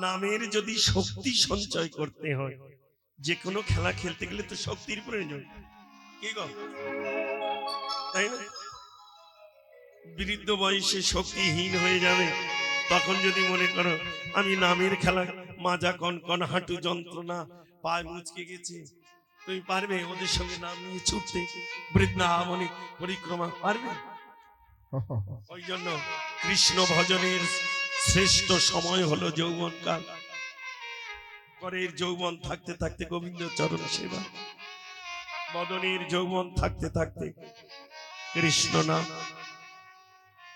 নামের যদি শক্তি সঞ্চয় করতে হয়, যে কোনো খেলা খেলতে গেলে তো শক্তির প্রয়োজন, কি গো, তাই না? বৃদ্ধ বয়সে শক্তিহীন হয়ে যাবে, তখন যদি মনে করো আমি নামের খেলা, মাজা কনকন, হাঁটু যন্ত্রণা, পায়ে মুচকে গেছে, তুমি পারবে ওদের সঙ্গে নাম নিয়ে ছুটতে বৃন্দাবনে পরিক্রমা পারবে? ওই জন্য কৃষ্ণ ভজনের শ্রেষ্ঠ সময় হলো যৌবনকাল। করের যৌবন থাকতে থাকতে গোবিন্দ চরণ সেবা, মদনের যৌবন থাকতে থাকতে কৃষ্ণ নাম,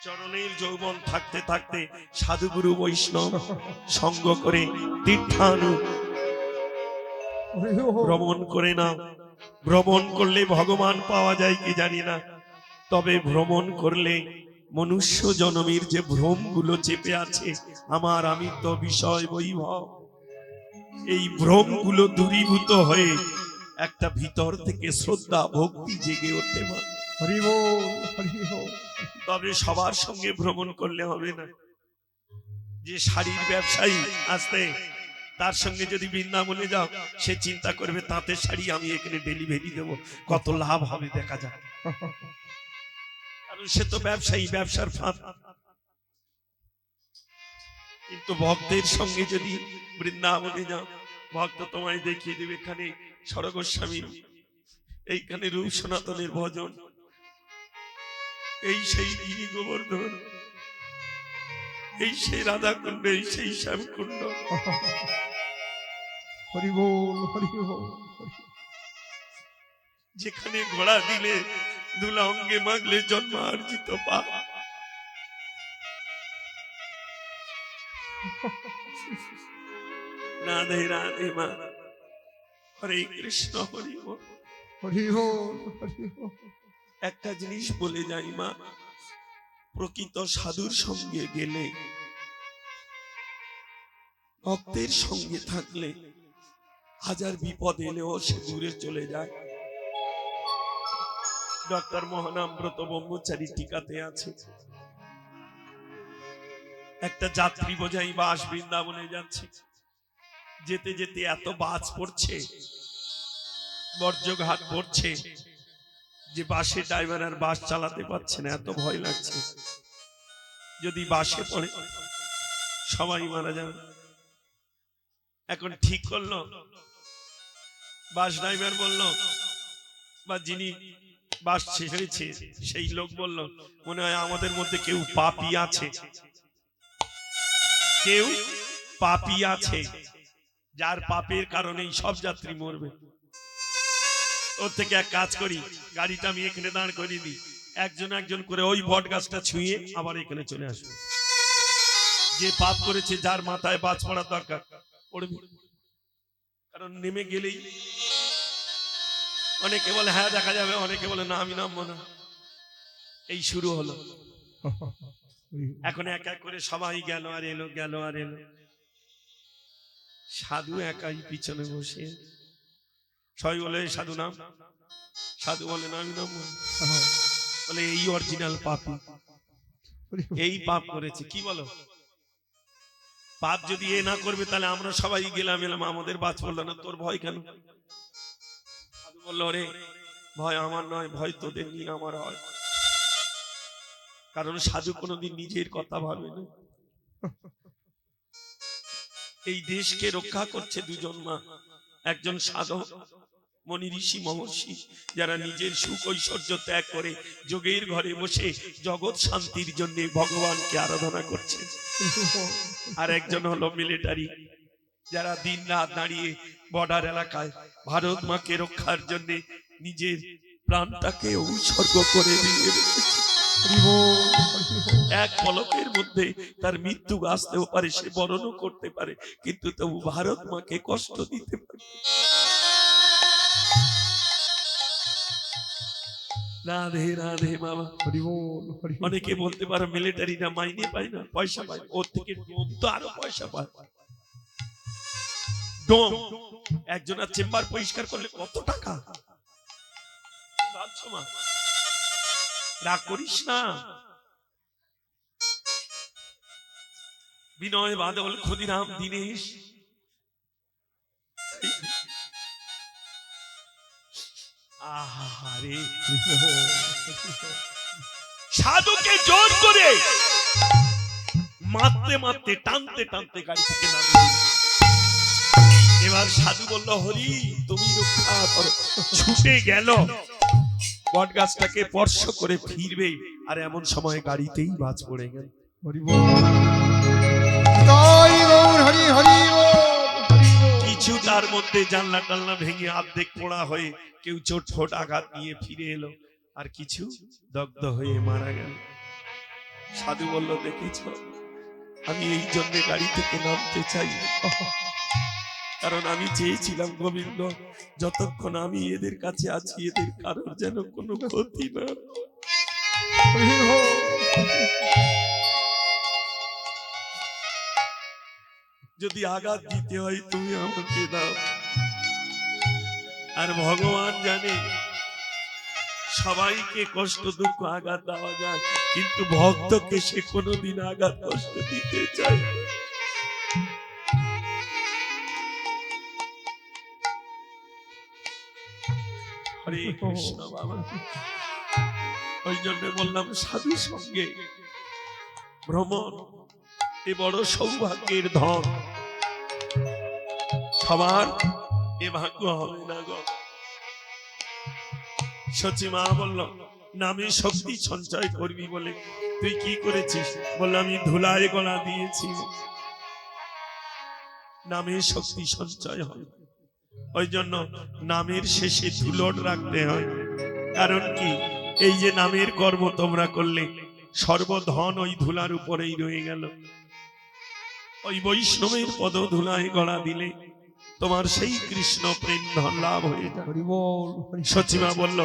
চরণের যৌবন থাকতে থাকতে সাধুগুরু বৈষ্ণব সঙ্গ করে তীর্থানু ভ্রমণ করে না। ভ্রমণ করলে ভগবান পাওয়া যায় কি জানি না, তবে ভ্রমণ করলে মনুষ্য জনমের যে ভ্রমগুলো চেপে আছে, আমার আমিত্ব বিষয় বৈভব, এই ভ্রমগুলো দূরীভূত হয়ে একটা ভিতর থেকে শ্রদ্ধা ভক্তি জেগে উঠতে পারে। তবে সবার সঙ্গে ভ্রমণ করলে হবে না। যে শাড়ির ব্যবসায়ী আসতে, তার সঙ্গে যদি বৃন্দাবনে যাও, সে চিন্তা করবে তাঁতের শাড়ি আমি এখানে ডেলিভারি দেবো, কত লাভ হবে দেখা যাক, কারণ সে তো ব্যবসায়ী, ব্যবসার ফাঁদ। কিন্তু ভক্তের সঙ্গে যদি বৃন্দাবনে যাও, ভক্ত তোমায় দেখিয়ে দেবে এখানে সরগোস্বামী, এইখানে রূপ সনাতনের ভজন, এই সেই গিরি গোবর্ধন, এই সেই রাধা কুণ্ড, এই সেই শ্যামকুণ্ড। যেখানে ঘোড়া দিলে দুলা অঙ্গে মাগলে জন্মার্জিত পাপ। রাধে রাধে মা, হরে কৃষ্ণ হরি বল। একটা জিনিস বলে যাই মা, প্রকৃত সাধুর সঙ্গে গেলে, ভক্তের সঙ্গে থাকলে হাজার বিপদ এলেও সে দূরে চলে যায়। ডক্টর মহানামব্রত ব্রহ্মচারী টিকাতে আছে, একটা যাত্রী বোঝাই বাস বৃন্দাবনে যাচ্ছে, যেতে যেতে এত বাজ পড়ছে, বর্জ্যঘাট পড়ছে, যে বাসে ড্রাইভার আর বাস চালাতে পারছে না, এত ভয় লাগছে যদি বাসে পড়ে সবাই মারা যাবে। এখন ঠিক করলো, বাস ড্রাইভার বলল, বা যিনি বাস ছেড়েছে সেই লোক বলল, মনে হয় আমাদের মধ্যে কেউ পাপী আছে, কেউ পাপী আছে, যার পাপের কারণেই সব যাত্রী মরবে। ওর থেকে এক কাজ করি, গাড়িটা আমি এখানে দাঁড় করিয়ে দিই, একজন একজন করে ওই বট গাছটা ছুঁয়ে আবার এখানে চলে আসবে। যে পাপ করেছে, যার মাথায় বাজ পড়ার দরকার পড়বে, কারণ নেমে গেলেই অনেকে বলে হ্যাঁ দেখা যাবে, অনেকে বলে না আমি নামবো না। এই শুরু হলো। এখন এক এক করে সবাই গেল আর এলো, গেল আর এলো, সাধু একাই পিছনে বসে। সবাই বলে সাধু নাম, সাধু বলে না আমি নামবো না। বলে এই অরিজিনাল পাপী, এই পাপ করেছে। কি বলো, পাপ যদি এ না করবে তাহলে আমরা সবাই গেলাম এলাম, আমাদের বাজ পড়লো না, তোর ভয় কেন? সাধু বললো রে, ভয় আমার নয়, ভয় তোদের নিয়ে আমার হয়, কারণ সাধু কোনোদিন নিজের কথা ভাবে না। এই দেশকে রক্ষা করছে দুজন মা, একজন সাধক মনি ঋষি মহর্ষি, যারা নিজের সুখ ঐশ্বর্য ত্যাগ করে যোগের ঘরে বসে জগৎ শান্তির জন্য ভগবানকে আরাধনা করছে। আর একজন হলো মিলিটারি, যারা দিন রাত দাঁড়িয়ে বর্ডার এলাকায় ভারত মাকে রক্ষার জন্য নিজের প্রাণটাকে উৎসর্গ করে দিয়ে রেখেছে। এক পলকের মধ্যে তার মৃত্যু আসতেও পারে, সে বরণও করতে পারে, কিন্তু তবু ভারত মাকে কষ্ট দিতে পারে। রাধে রাধে বাবা। অনেকে বলতে পারো মিলিটারিরা মাইনে পায় না, পয়সা পায়, ওর থেকে ডোম তো আরো পয়সা পায়। ডোম একজনের চেম্বার পরিষ্কার করলে কত টাকা ভাবছো মা? রাগ করিস না, বিনয় বাদল ক্ষুদিরাম দীনেশ আহারে সাধুকে জোর করে মারতে মারতে টানতে টানতে গাড়ি থেকে নামিয়ে দিল। এবার সাধু বলল, হরি তুমি রক্ষা করো। ছুটে গেল, বট গাছটাকে স্পর্শ করে ফিরবে, আর এমন সময় গাড়িতেই বাজ পড়ে গেল। কিছু তার মধ্যে জানলা টাল্লা ভেঙে অর্ধেক পোড়া হয়ে কেউ চোট ফোট আঘাত নিয়ে ফিরে এলো, আর কিছু দগ্ধ হয়ে মারা গেল। সাধু বলল, দেখেছ, আমি এই জন্য গাড়ি থেকে নামতে চাই, কারণ আমি চেয়েছিলাম গোবিন্দ যতক্ষণ আমি এদের কাছে আছি এদের কারোর যেন কোনো ক্ষতি না। যদি আঘাত দিতে হয় তুমি আমাকে দাও। আর ভগবান জানে সবাইকে কষ্ট দুঃখ আঘাত দেওয়া যায়, কিন্তু ভক্তকে সে কোনোদিন আঘাত কষ্ট দিতে চায় না। হরে কৃষ্ণ বাবা। ওই জন্য বললাম সাধুর সঙ্গে ভ্রমণ এ বড় সৌভাগ্যের ধন, সবার এ ভাগ্য হবে না গো। সচি মা বলল, নামে শক্তি সঞ্চয় করবি বলে তুই কি করেছিস? বলল, আমি ধুলায় গলা দিয়েছি, নামে শক্তি সঞ্চয় হয়। ওই জন্য নামের শেষে ধুলোট রাখতে হয়। কারণ কি, এই যে নামের কর্ম তোমরা করলে সর্বধন ওই ধুলার উপরেই রয়ে গেল। ওই বৈষ্ণবের পদ ধুলায় গড়া দিলে তোমার সেই কৃষ্ণ প্রেম ধন লাভ হয়ে যায়। সচিমা বলল,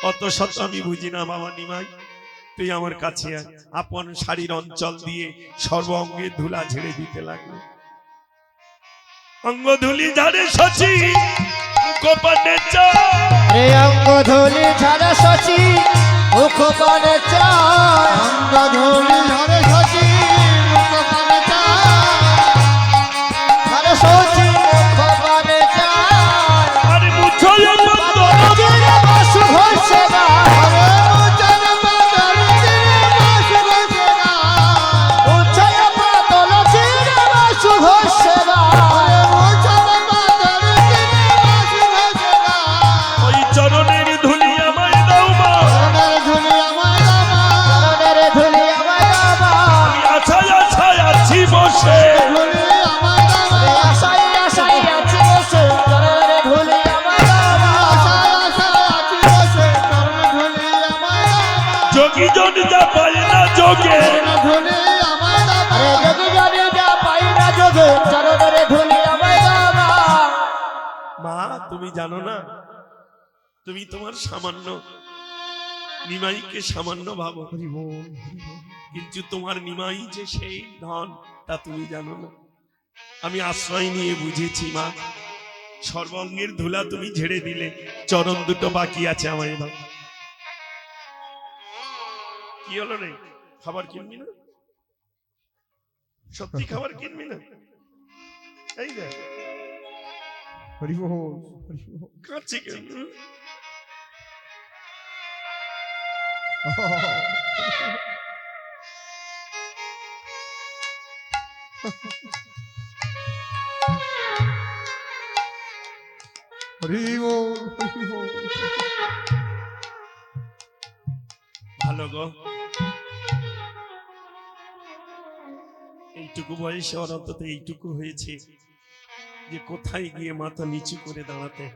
অত শত আমি বুঝি না বাবা নিমাই, তুই আমার কাছে আয়। আপন শাড়ির অঞ্চল দিয়ে সর্ব অঙ্গে ধুলা ঝেড়ে দিতে লাগলো। অঙ্গ ধুলি ঝাড়ে সচি মুখপানে চায়, অঙ্গ ধুলি ঝাড়ে সচি মুখপানে চায়, অঙ্গ ধুলি ঝাড়ে সচি মুখপানে চায়, সচি মুখপানে চায়। আরে মুছয় বন্ধ দিনে বাসু হচ্ছে না, মুছয় পাতল দিনে বাসু হচ্ছে না, মুছয় পাতল দিনে বাসু হচ্ছে না, মুছয় পাতল দিনে বাসু হচ্ছে না। ওই চরণের ধুলি আমায় দাও মা, চরণের ধুলি আমায় দাও মা, চরণের ধুলি আমায় দাও মা, আমি আছায় আছায় আছি বসে, ধুলি আমায় দাও মা, আশায় আশায় আছি বসে, চরণের ধুলি আমায় দাও মা, আশায় আশায় আছি বসে, চরণের ধুলি আমায় দাও মা, যোগী জন যা পায় না যোগে, চরণের ধুলি আমায় দাও মা, আরে যোগী জন যা পাই না যোগে, চরণের ধুলি আমায় দাও মা। মা তুমি জানো না, তুমি তোমার সামান্য নিমাইকে সামান্য ভাবো, কিন্তু তোমার নিমাই যে সেই ধন তা তুমি জানো না। আমি আশ্রয় নিয়ে বুঝেছি মা, সর্বাঙ্গের ধুলা তুমি ঝেড়ে দিলে, চরণ দুটো বাকি আছে আমায় দাও। কি হলো রে, খাবার কিনবি না? সত্যি খাবার কিনবি না? এই দেখ কাঁদছি কেন? ভালো গো, এইটুকু বয়সে ওর অন্তত এইটুকু হয়েছে যে কোথায় গিয়ে মাথা নিচু করে দাঁড়াতে।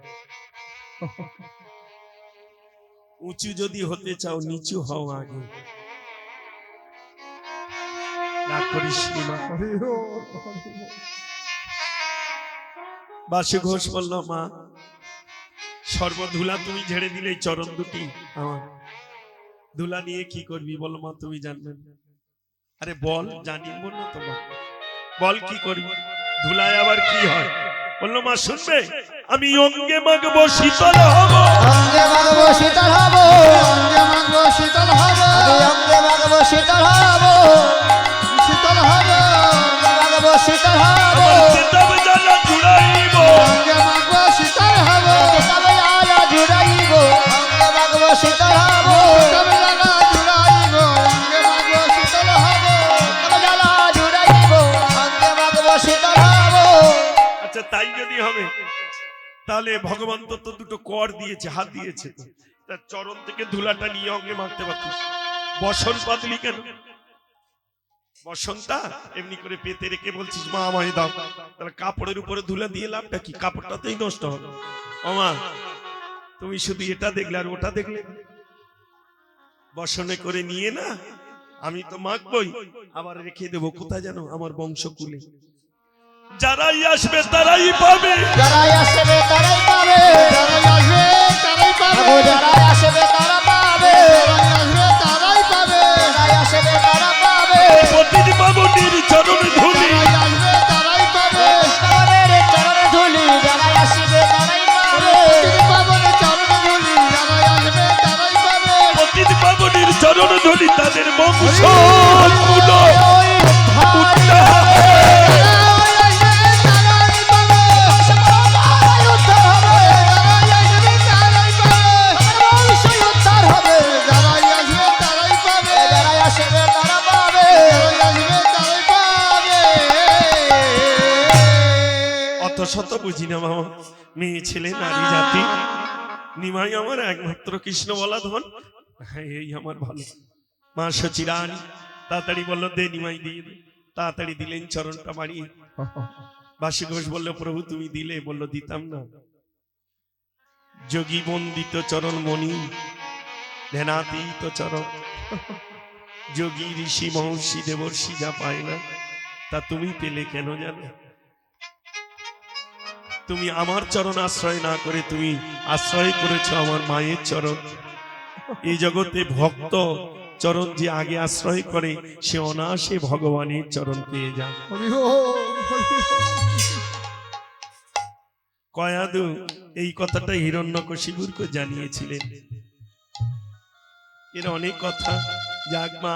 উঁচু যদি হতে চাও নিচু হও আগে, রাগ করিস নি মা। বাসু ঘোষ বলল, মা সর্বধুলা তুমি ঝেড়ে দিলে, চরণ দুটি আমার, ধুলা নিয়ে কি করবি বল মা, তুমি জানবে না। আরে বল, জানি বললো তো মা, বল কি করবি, ধুলায় আবার কি হয়? বললো, মা শুনবে, আমি অঙ্গে মাগবো শীতল হব, অঙ্গে মাগবো শীতল হব, অঙ্গে মাগবো শীতল হব, অঙ্গে মাগবো শীতল হব, শীতল হব, অঙ্গে শীতল হব আমার কেতাব জ্বালা জুড়াইব অঙ্গে মাগো শীতল হব কেতাব জ্বালা জুড়াইব অঙ্গে মাগো শীতল হব কেতাব জ্বালা জুড়াইব অঙ্গে মাগো শীতল হব কেতাব জ্বালা জুড়াইব অঙ্গে মাগো শীতল হব। আচ্ছা তাই যদি হবে তাহলে ভগবান তো দুটো কর দিয়েছে, হাত দিয়েছে, তার চরণ থেকে ধুলাটা নিয়ে অঙ্গে মারতে পারতিস। বসন পাতলি কেন? বসনটা এমনি করে পেতে রেখে বলছিস মা আমায় দাও, তাহলে কাপড়ের উপরে ধুলা দিয়ে লাভটা কি? কাপড়টাতেই নষ্ট হবে। ওমা তুমি শুধু এটা দেখলে আর ওটা দেখলে। বসনে করে নিয়ে না আমি তো মাখবই, আবার রেখে দেবো কোথায় জানো? আমার বংশকুলে। যারাই আসবে তারাই পাবে, যারাই আসবে তারাই পাবে, যারাই আসবে তারাই পাবে, যারাই আসবে তারা পাবে, যারাই আসবে তারাই পাবে, যারাই আসবে তারা পাবে। পতিত বাবুটির চরণ ধুলি যারাই আসবে তারাই পাবে, তাদের চরণ ধুলি যারাই আসবে তারাই পাবে, পতিত বাবুর চরণ ধুলি যারাই আসবে তারাই পাবে, পতিত বাবুটির চরণ ধুলি তাদের বংশ শত বুঝি না মামা, মেয়ে ছেলে নারী জাতি, নিমাই আমার একমাত্র কৃষ্ণ বলা ধন, এই আমার ভালো। মা সচিরানী তাড়াতাড়ি বললো দে নিমাই দিয়ে দে, তাড়াতাড়ি দিলেন চরণটা মারিয়ে। বাসী ঘোষ বললো প্রভু তুমি দিলে, বললো দিতাম না। যোগী বন্দিত চরণ মণি ধ্যানাতীত চরণ, যোগী ঋষি মহর্ষি দেবর্ষি যা পায় না তা তুমি পেলে কেন জানো? তুমি আমার চরণ আশ্রয় না করে তুমি আশ্রয় করেছো আমার মায়ের চরণ। এই জগতে ভক্ত চরণ যে আগে আশ্রয় করে সে অনায়াসে ভগবানের চরণ পেয়ে যায়। কয়াদু এই কথাটা হিরণ্যকশিপুরকে জানিয়েছিলেন। এর অনেক কথা, যাক মা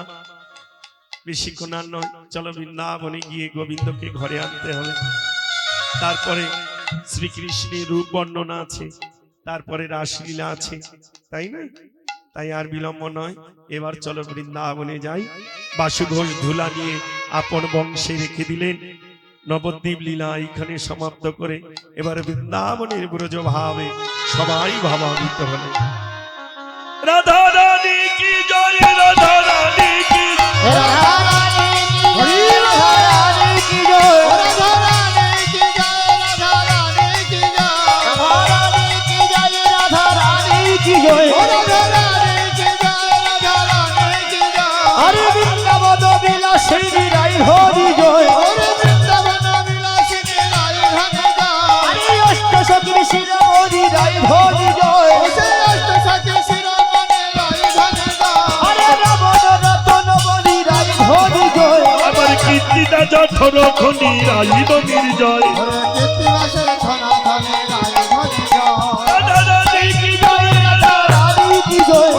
বেশিক্ষণ আর নয়, চলো বৃন্দাবনে গিয়ে গোবিন্দকে ঘরে আনতে হবে। তারপরে শ্রীকৃষ্ণের রূপ বর্ণনা আছে, তারপরে রাসলীলা আছে, তাই না? তাই আর বিলম্ব নয়, এবার চলো বৃন্দাবনে যাই। বাসু ঘোষ ধুলা নিয়ে আপন বংশে রেখে দিলেন। নবদ্বীপ লীলা এখানে সমাপ্ত করে এবার বৃন্দাবনের ব্রজ ভাবে সবাই ভাবান্বিত হলেন। রাধা রানী কি জয়, রাধা রানী কি কীর্তিদা জঠর খনি রাইব নির্জয়, রাধা রানী কি জয়, রাধা রানী কি জয়,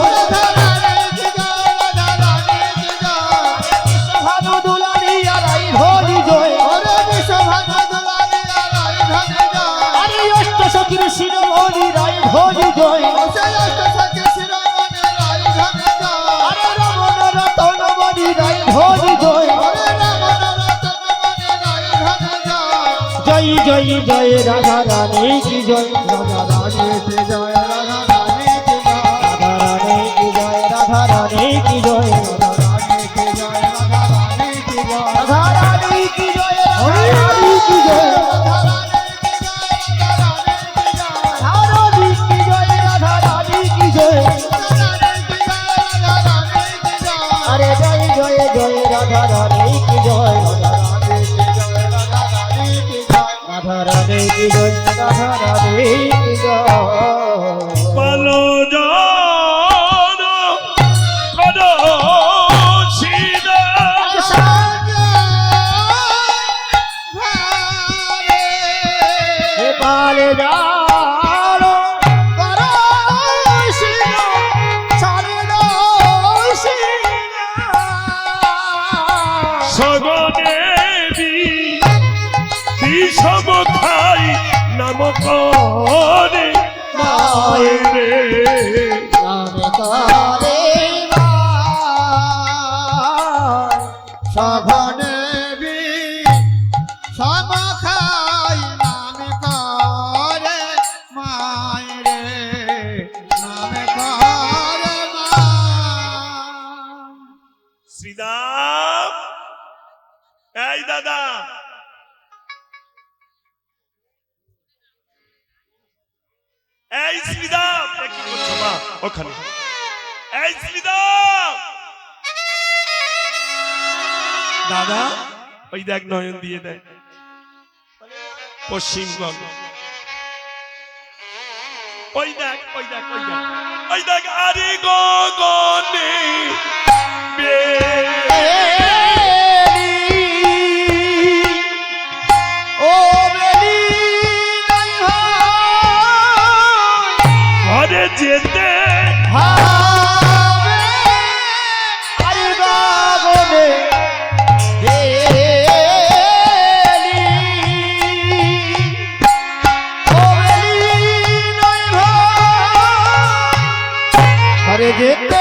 জয় জয় রাধা রানী কি জয়, রাধা রানী কি জয়, রাধা রানী কি জয়, রাধা রানী কি জয়, রাধা রানী কি জয়, রাধা রানী কি জয়, রাধা রানী কি জয়, রাধা রানী কি জয়, আরে জয় জয় জয় রাধা রানী কি জয়, রাধা রানী কি জয়, রাধা রানী কি জয়। পালো জন করো সিদা, পালে যাও করো সিদা, সারে দাও সিদা, সগদেবী বিষম খাই নাম করে মায়ের রে। নাম করে সঘনে সমখাই নাম করে মায়েরে নাম করে মা। শ্রীদাম, এই দাদা, এই শ্রীদাম, কি করছো মা ওখানে? এই শ্রীদাম, দাদা ওই দেখ নয়ন দিয়ে দেয় পশ্চিমবঙ্গ। ওই দেখ, ওই দেখ, ওই দেখ, ওই দেখ, আরে গগনে ও বেলি নাই ঘরে যেতে হবে আরে গগনে ঘরে যেতে